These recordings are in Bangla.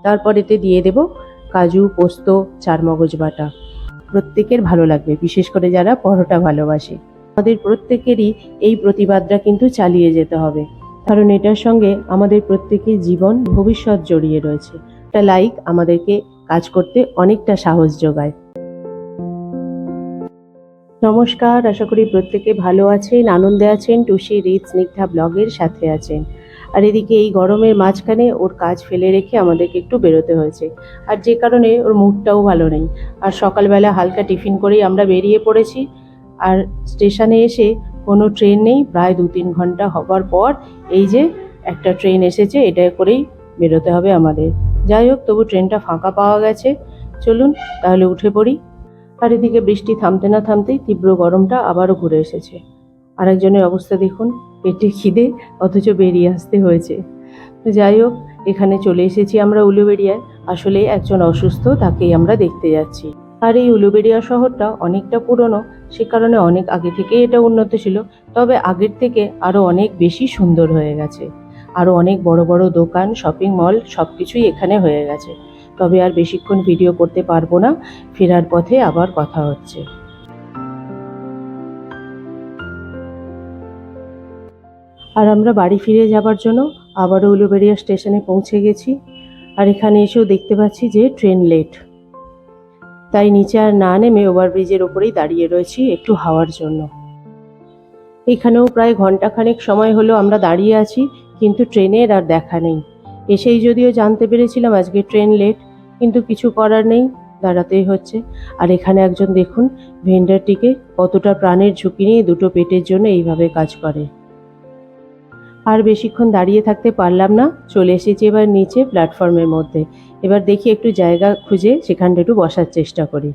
তারপর এতে দিয়ে দেব কাজু, পোস্ত, চারমগজ বাটা। প্রত্যেকের ভালো লাগবে, বিশেষ করে যারা পরোটা ভালোবাসে। আমাদের প্রত্যেকেরই এই প্রতিবাদটা কিন্তু চালিয়ে যেতে হবে, কারণ এটার সঙ্গে আমাদের প্রত্যেকের জীবন ভবিষ্যৎ জড়িয়ে রয়েছে। একটা লাইক আমাদেরকে কাজ করতে অনেকটা সাহস যোগায়। নমস্কার, আশা করি প্রত্যেকে ভালো আছেন, আনন্দে আছেন, টুসি রিচ স্নিগ্ধা ব্লগের সাথে আছেন। আর এদিকে এই গরমের মাঝখানে ওর কাজ ফেলে রেখে আমাদেরকে একটু বেরোতে হয়েছে, আর যে কারণে ওর মুডটাও ভালো নেই। আর সকালবেলা হালকা টিফিন করেই আমরা বেরিয়ে পড়েছি। আর স্টেশনে এসে কোনো ট্রেন নেই, প্রায় 2-3 ঘন্টা হবার পর এই যে একটা ট্রেন এসেছে, এটা করেই বেরোতে হবে আমাদের। যাই হোক, তবু ট্রেনটা ফাঁকা পাওয়া গেছে, চলুন তাহলে উঠে পড়ি। আর এদিকে বৃষ্টি থামতে না থামতেই তীব্র গরমটা আবারও ঘুরে এসেছে। আরেকজনের অবস্থা দেখুন, পেটে খিদে অথচ বেরিয়ে আসতে হয়েছে। তো যাই হোক, এখানে চলে এসেছি আমরা উলুবেড়িয়ায়। আসলে একজন অসুস্থ, তাকেই আমরা দেখতে যাচ্ছি। আর এই উলুবেড়িয়া শহরটা অনেকটা পুরনো, সে কারণে অনেক আগে থেকেই এটা উন্নত ছিল। তবে আগের থেকে আরও অনেক বেশি সুন্দর হয়ে গেছে। আরও অনেক বড় বড় দোকান, শপিং মল সব কিছুই এখানে হয়ে গেছে। তবে আর বেশিক্ষণ ভিডিও করতে পারবো না, ফেরার পথে আবার কথা হচ্ছে। আর আমরা বাড়ি ফিরে যাবার জন্য আবারও উলুবেড়িয়া স্টেশনে পৌঁছে গেছি। আর এখানে এসেও দেখতে পাচ্ছি যে ট্রেন লেট, তাই নিচে আর না নেমে ওভারব্রিজের ওপরেই দাঁড়িয়ে রয়েছি একটু হাওয়ার জন্য। এখানেও প্রায় ঘন্টাখানেক সময় হলো আমরা দাঁড়িয়ে আছি, কিন্তু ট্রেনের আর দেখা নেই। এসেই যদিও জানতে পেরেছিলাম আজকে ট্রেন লেট, কিন্তু কিছু করার নেই, দাঁড়াতেই হচ্ছে। আর এখানে একজন দেখুন, ভেন্ডারটিকে কতটা প্রাণের ঝুঁকি নিয়ে দুটো পেটের জন্য এইভাবে কাজ করে। আর বেশিক্ষণ দাঁড়িয়ে থাকতে পারলাম না, চলে এসেছি এবার নিচে প্ল্যাটফর্মের মধ্যে। এবার দেখি একটু জায়গা খুঁজে সেখানটা একটু বসার চেষ্টা করি।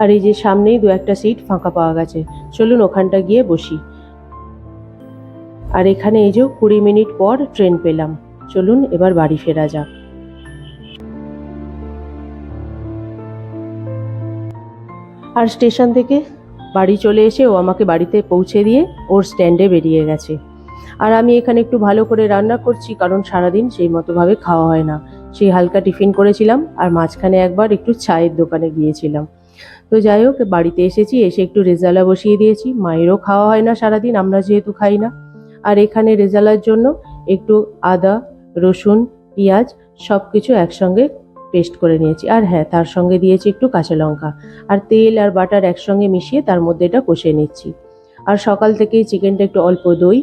আর এই যে সামনেই 2-1টা সিট ফাঁকা পাওয়া গেছে, চলুন ওখানটা গিয়ে বসি। আর এখানে এই যে 20 মিনিট পর ট্রেন পেলাম, চলুন এবার বাড়ি ফেরা যাক। আর স্টেশন থেকে বাড়ি চলে এসে ও আমাকে বাড়িতে পৌঁছে দিয়ে ওর স্ট্যান্ডে বেরিয়ে গেছে। আর আমি এখানে একটু ভালো করে রান্না করছি, কারণ সারাদিন সেই মতোভাবে খাওয়া হয় না। সেই হালকা টিফিন করেছিলাম, আর মাঝখানে একবার একটু চায়ের দোকানে গিয়েছিলাম। তো যাই হোক, বাড়িতে এসেছি, এসে একটু রেজালা বসিয়ে দিয়েছি। মায়েরও খাওয়া হয় না সারাদিন, আমরা যেহেতু খাই না। আর এখানে রেজালার জন্য একটু আদা, রসুন, পেঁয়াজ সব কিছু একসঙ্গে পেস্ট করে নিয়েছি। আর হ্যাঁ, তার সঙ্গে দিয়েছি একটু কাঁচা লঙ্কা, আর তেল আর বাটার একসঙ্গে মিশিয়ে তার মধ্যে এটা কষে নিচ্ছি। আর সকাল থেকেই চিকেনটা একটু অল্প দই,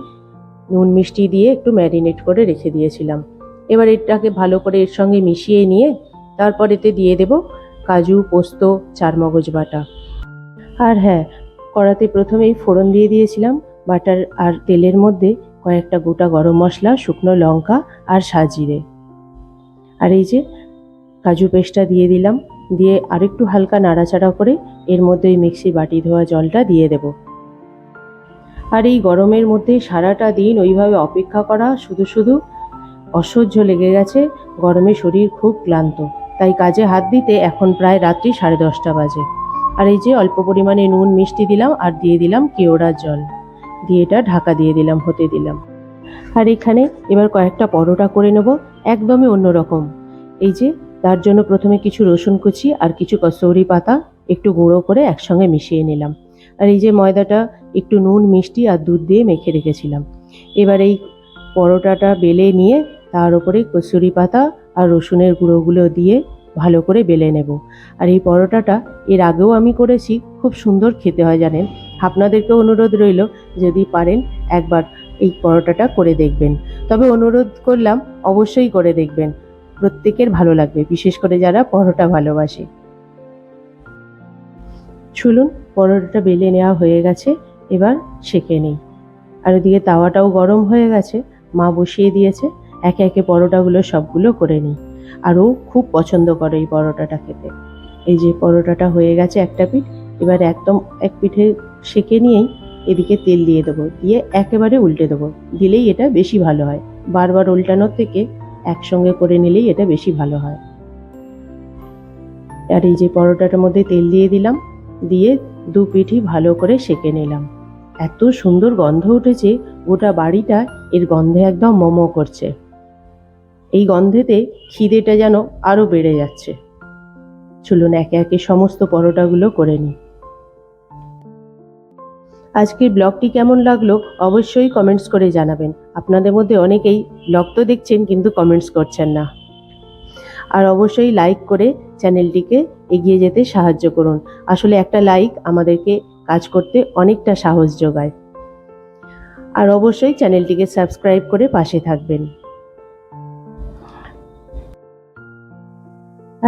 নুন মিষ্টি দিয়ে একটু ম্যারিনেট করে রেখে দিয়েছিলাম। এবার এটাকে ভালো করে এর সঙ্গে মিশিয়ে নিয়ে তারপর এতে দিয়ে দেব কাজু, পোস্ত, চারমগজ বাটা। আর হ্যাঁ, কড়াতে প্রথমেই ফোড়ন দিয়ে দিয়েছিলাম বাটার আর তেলের মধ্যে কয়েকটা গোটা গরম মশলা, শুকনো লঙ্কা আর সাজিরে। আর এই যে কাজু পেস্টটা দিয়ে দিলাম, দিয়ে আরেকটু হালকা নাড়াচাড়া করে এর মধ্যে ওই মিক্সি বাটি ধোয়া জলটা দিয়ে দেব। আর এই গরমের মধ্যে সারাটা দিন ওইভাবে অপেক্ষা করা শুধু শুধু অসহ্য লেগে গেছে। গরমে শরীর খুব ক্লান্ত, তাই কাজে হাত দিতে এখন প্রায় রাত্রি 10:30 বাজে। আর এই যে অল্প পরিমাণে নুন মিষ্টি দিলাম, আর দিয়ে দিলাম কেওড়ার জল, দিয়ে এটা ঢাকা দিয়ে দিলাম, হতে দিলাম। আর এখানে এবার কয়েকটা পরোটা করে নেব, একদমই অন্যরকম। এই যে তার জন্য প্রথমে কিছু রসুন কুচি আর কিছু কসৌরি পাতা একটু গুঁড়ো করে একসঙ্গে মিশিয়ে নিলাম। আর এই যে ময়দাটা একটু নুন, মিষ্টি আর দুধ দিয়ে মেখে রেখেছিলাম। এবার এই পরোটাটা বেলে নিয়ে তার উপরে কসুরি পাতা আর রসুনের গুঁড়োগুলো দিয়ে ভালো করে বেলে নেব। আর এই পরোটাটা এর আগেও আমি করেছি, খুব সুন্দর খেতে হয় জানেন। আপনাদেরকেও অনুরোধ রইল, যদি পারেন একবার এই পরোটাটা করে দেখবেন। তবে অনুরোধ করলাম, অবশ্যই করে দেখবেন, প্রত্যেকের ভালো লাগবে, বিশেষ করে যারা পরোটা ভালোবাসে। চলুন, পরোটাটা বেলে নেওয়া হয়ে গেছে, এবার সেঁকে নিই। আর ওদিকে তাওয়াটাও গরম হয়ে গেছে, মা বসিয়ে দিয়েছে। একে একে পরোটাগুলো সবগুলো করে নিই। আর ও খুব পছন্দ করে এই পরোটাটা খেতে। এই যে পরোটাটা হয়ে গেছে একটা পিঠ, এবার একদম এক পিঠে সেঁকে নিয়েই এদিকে তেল দিয়ে দেবো, দিয়ে একেবারে উল্টে দেবো। দিলেই এটা বেশি ভালো হয়, বারবার উল্টানোর থেকে একসঙ্গে করে নিলেই এটা বেশি ভালো হয়। আর এই যে পরোটাটার মধ্যে তেল দিয়ে দিলাম, দিয়ে দু পিঠই ভালো করে সেঁকে নিলাম। এত সুন্দর গন্ধ উঠেছে, গোটা বাড়িটা এর গন্ধে একদম মোমো করছে। এই গন্ধেতে খিদেটা যেন আরও বেড়ে যাচ্ছে। চলুন একে একে সমস্ত পরোটাগুলো করে নিই। আজকের ব্লগটি কেমন লাগলো অবশ্যই কমেন্টস করে জানাবেন। আপনাদের মধ্যে অনেকেই ব্লগ তো দেখছেন কিন্তু কমেন্টস করছেন না। আর অবশ্যই লাইক করে চ্যানেলটিকে এগিয়ে যেতে সাহায্য করুন। আসলে একটা লাইক আমাদেরকে কাজ করতে অনেকটা সাহস যোগায়। আর অবশ্যই চ্যানেলটিকে সাবস্ক্রাইব করে পাশে থাকবেন।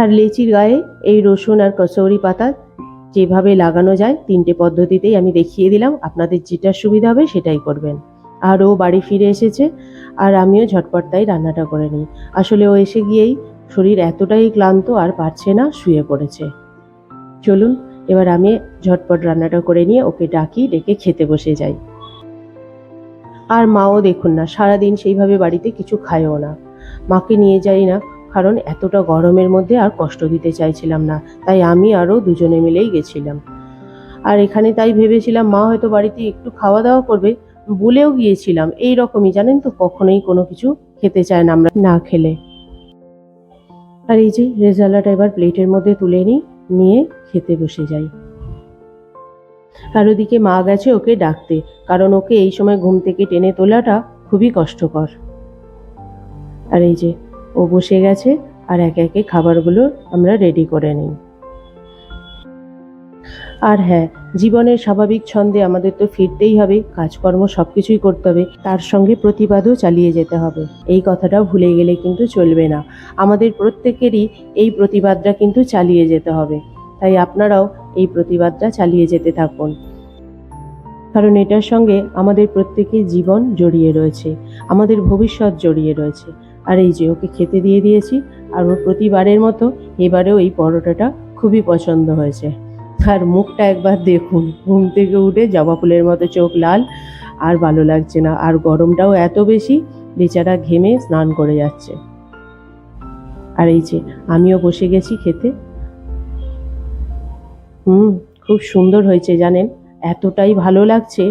আর লেচির গায়ে এই রসুন আর কসৌরি পাতা যেভাবে লাগানো যায় 3টে পদ্ধতিতেই আমি দেখিয়ে দিলাম। আপনাদের যেটা সুবিধা হবে সেটাই করবেন। আর ও বাড়ি ফিরে এসেছে আর আমিও ঝটপট তাই রান্নাটা করে নিই। আসলে ও এসে গিয়েই শরীর এতটাই ক্লান্ত আর পারছে না, শুয়ে পড়েছে। চলুন এবার আমি ঝটপট রান্নাটা করে নিয়ে ওকে ডেকে খেতে বসে যাই। আর মাও দেখুন না, সারাদিন সেইভাবে বাড়িতে কিছু খায়ও না। মাকে নিয়ে যাই না, কারণ এতটা গরমের মধ্যে আর কষ্ট দিতে চাইছিলাম না, তাই আমি আরও দুজনে মিলেই গেছিলাম। আর এখানে তাই ভেবেছিলাম মা হয়তো বাড়িতে একটু খাওয়া দাওয়া করবে, বলেও গিয়েছিলাম। এই রকমই জানেন তো, কখনোই কোনো কিছু খেতে চায় না আমরা না খেলে। আর এই যে রেজালাটা এবার প্লেটের মধ্যে তুলে নিয়ে খেতে বসে যাই। আর ওদিকে মা গেছে ওকে ডাকতে, কারণ ওকে এই সময় ঘুম থেকে টেনে তোলাটা খুবই কষ্টকর। আর এই যে ও বসে গেছে আর একে একে খাবারগুলো আমরা রেডি করে নিই। আর হ্যাঁ, জীবনের স্বাভাবিক ছন্দে আমাদের তো ফিরতেই হবে, কাজকর্ম সব কিছুই করতে হবে, তার সঙ্গে প্রতিবাদও চালিয়ে যেতে হবে। এই কথাটাও ভুলে গেলে কিন্তু চলবে না। আমাদের প্রত্যেকেরই এই প্রতিবাদটা কিন্তু চালিয়ে যেতে হবে। তাই আপনারাও এই প্রতিবাদটা চালিয়ে যেতে থাকুন, কারণ এটার সঙ্গে আমাদের প্রত্যেকের জীবন জড়িয়ে রয়েছে, আমাদের ভবিষ্যৎ জড়িয়ে রয়েছে। আর এই যে ওকে খেতে দিয়ে দিয়েছি, আর ওর প্রতিবারের মতো এবারেও এই পরোটাটা খুবই পছন্দ হয়েছে। আর মুখটা একবার দেখুন, ঘুম থেকে উঠে জবা ফুলের মতো চোখ লাল, আর ভালো লাগছে না। আর গরমটাও এত বেশি, বেচারা ঘেমে স্নান করে যাচ্ছে। আর এই যে আমিও বসে গেছি খেতে। খুব সুন্দর হয়েছে জানেন, এতটাই ভালো লাগছে,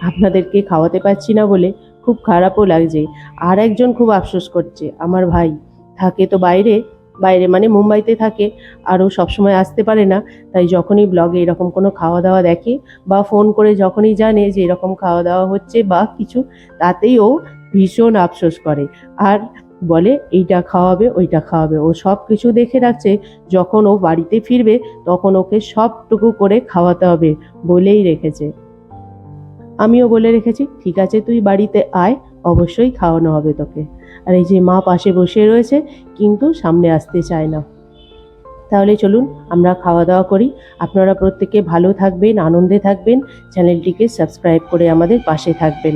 আপনাদেরকে খাওয়াতে পারছি না বলে খুব খারাপও লাগছে। আর একজন খুব আফসোস করছে, আমার ভাই থাকে তো বাইরে বাইরে মানে মুম্বাইতে থাকে, আর ও সবসময় আসতে পারে না। তাই যখনই ব্লগে এরকম কোনো খাওয়া দাওয়া দেখে বা ফোন করে যখনই জানে যে এরকম খাওয়া দাওয়া হচ্ছে বা কিছু, তাতেই ও ভীষণ আফসোস করে আর বলে এইটা খাওয়াবে ওইটা খাওয়াবে। ও সব কিছু দেখে রাখছে, যখন ও বাড়িতে ফিরবে তখন ওকে সবটুকু করে খাওয়াতে হবে বলেই রেখেছে। আমিও বলে রেখেছি, ঠিক আছে তুই বাড়িতে আয়, অবশ্যই খাওয়ানো হবে তোকে। আর এই যে মা পাশে বসে রয়েছে, কিন্তু সামনে আসতে চায় না। তাহলে চলুন আমরা খাওয়া দাওয়া করি। আপনারা প্রত্যেকে ভালো থাকবেন, আনন্দে থাকবেন, চ্যানেলটিকে সাবস্ক্রাইব করে আমাদের পাশে থাকবেন।